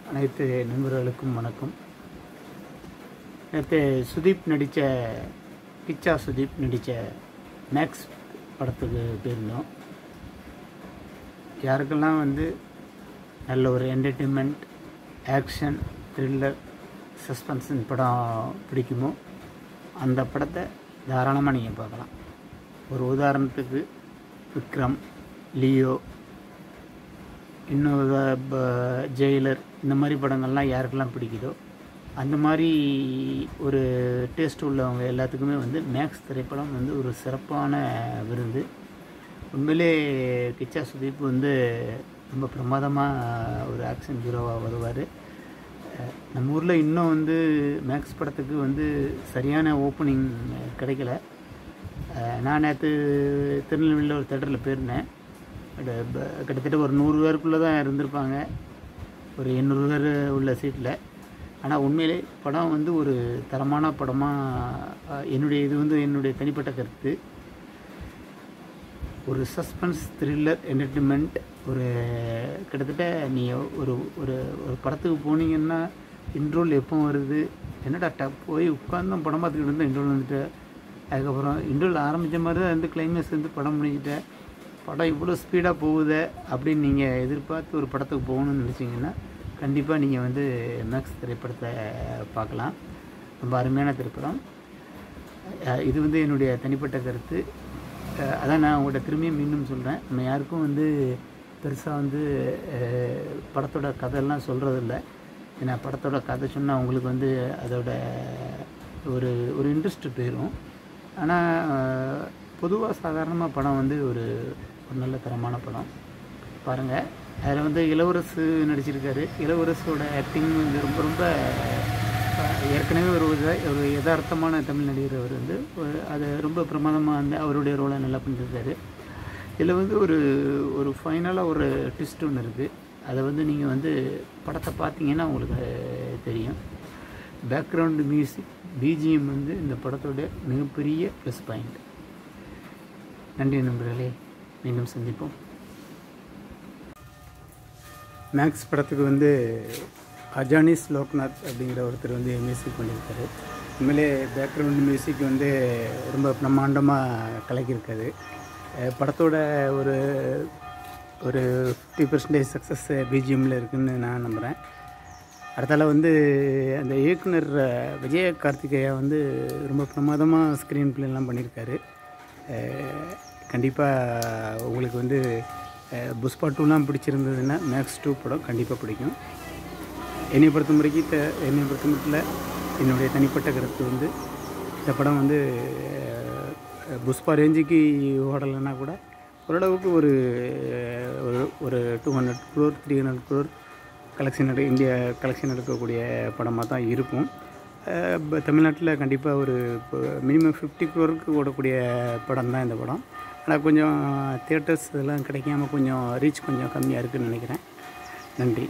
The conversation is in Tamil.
அனைத்து நண்பர்களுக்கும் வணக்கம். நேற்று கிச்சா சுதீப் நடித்த மேக்ஸ் படத்துக்கு போயிருந்தோம். யாருக்கெல்லாம் நல்ல ஒரு என்டர்டெயின்மெண்ட், ஆக்ஷன், த்ரில்லர், சஸ்பென்ஷன் படம் பிடிக்குமோ அந்த படத்தை தாராளமாக நீங்கள் பார்க்கலாம். ஒரு உதாரணத்துக்கு விக்ரம், லியோ, இன்னும் ஜெயிலர், இந்த மாதிரி படங்கள்லாம் யாருக்கெல்லாம் பிடிக்குதோ அந்த மாதிரி ஒரு டேஸ்ட் உள்ளவங்க எல்லாத்துக்குமே மேக்ஸ் திரைப்படம் ஒரு சிறப்பான விருந்து. உண்மையிலே கிச்சா சுதீப் ரொம்ப பிரமாதமாக ஒரு ஆக்ஷன் ஹீரோவாக வருவார். நம்ம ஊரில் இன்னும் மேக்ஸ் படத்துக்கு சரியான ஓப்பனிங் கிடைக்கல. நான் நேற்று திருநெல்வேலியில் ஒரு தேட்டரில் போயிருந்தேன். கிட்டத்தட்ட ஒரு 100 பேருக்குள்ளே தான் இருந்திருப்பாங்க, ஒரு 800 பேர் உள்ள சீட்டில். ஆனால் உண்மையிலே படம் ஒரு தரமான படமாக என்னுடைய தனிப்பட்ட கருத்து. ஒரு சஸ்பென்ஸ், த்ரில்லர், என்டர்டெயின்மெண்ட். ஒரு கிட்டத்தட்ட நீங்கள் ஒரு ஒரு படத்துக்கு போனீங்கன்னா இன்ட்ரோல் எப்போ வருது, என்னடா போய் உட்காந்து படம் பார்த்துக்கிட்டு இருந்தேன், இன்ட்ரோல் வந்துட்டு அதுக்கப்புறம் இன்ட்ரோல் ஆரம்பித்த மாதிரி தான் கிளைமேக்ஸ் படம் முடிஞ்சிட்டேன், படம் இவ்வளோ ஸ்பீடாக போகுது அப்படின்னு நீங்கள் எதிர்பார்த்து ஒரு படத்துக்கு போகணுன்னு நினச்சிங்கன்னா கண்டிப்பாக நீங்கள் மேக்ஸ் திரைப்படத்தை பார்க்கலாம். ரொம்ப அருமையான திரைப்படம். இது என்னுடைய தனிப்பட்ட கருத்து. அதான் நான் உங்கள்கிட்ட திரும்பியும் மீண்டும் சொல்கிறேன். நம்ம யாருக்கும் பெருசாக படத்தோட கதையெல்லாம் சொல்கிறதில்ல. ஏன்னா படத்தோட கதை சொன்னால் உங்களுக்கு அதோட ஒரு இன்ட்ரெஸ்ட் போயிடும். ஆனால் பொதுவாக சாதாரணமாக படம் ஒரு நல்ல தரமான படம். பாருங்கள், அதில் இளவரசு நடிச்சிருக்காரு. இளவரசோட ஆக்டிங் ரொம்ப ரொம்ப ஏற்கனவே ஒரு யதார்த்தமான தமிழ் நடிகர். அவர் அது ரொம்ப பிரமாதமாக அவருடைய ரோலை நல்லா பண்ணியிருக்காரு. இதில் ஒரு ஃபைனலாக ஒரு ட்விஸ்ட் ஒன்று இருக்குது. அதை நீங்கள் படத்தை பார்த்தீங்கன்னா உங்களுக்கு தெரியும். பேக்ரவுண்டு மியூசிக், பிஜிஎம் இந்த படத்தோட மிகப்பெரிய ப்ளஸ் பாயிண்ட். நன்றி நண்பர்களே, மீண்டும் சந்திப்போம். மேக்ஸ் படத்துக்கு அஜானிஸ் லோக்நாத் அப்படிங்கிற ஒருத்தர் மியூசிக் பண்ணியிருக்காரு. உண்மையிலே பேக்ரவுண்ட் மியூசிக் ரொம்ப பிரம்மாண்டமாக கலக்கியிருக்காரு. படத்தோட ஒரு 50% சக்ஸஸ் பிஜிஎம்மில் இருக்குதுன்னு நான் நம்புகிறேன். அடுத்தால அந்த இயக்குனர் விஜய கார்த்திகேயா ரொம்ப பிரமாதமாக ஸ்க்ரீன் பிளேலாம் பண்ணியிருக்காரு. கண்டிப்பாக உங்களுக்கு புஷ்பா 2லாம் பிடிச்சிருந்ததுன்னா மேக்ஸ் 2 படம் கண்டிப்பாக பிடிக்கும். என்னை பொறுத்த மட்டும் என்னுடைய தனிப்பட்ட கருத்து இந்த படம் புஷ்பா ரேஞ்சுக்கு ஓடலைன்னா கூட ஓரளவுக்கு ஒரு 200 crore 300 crore இந்தியா கலெக்ஷன் எடுக்கக்கூடிய படமாக தான் இருக்கும். தமிழ்நாட்டில் கண்டிப்பாக ஒரு மினிமம் 50 crore ஓடக்கூடிய படம் தான் இந்த படம். ஆனால் கொஞ்சம் தியேட்டர்ஸ் இதெல்லாம் கிடைக்காம கொஞ்சம் ரீச் கொஞ்சம் கம்மியாக இருக்குதுன்னு நினைக்கிறேன். நன்றி.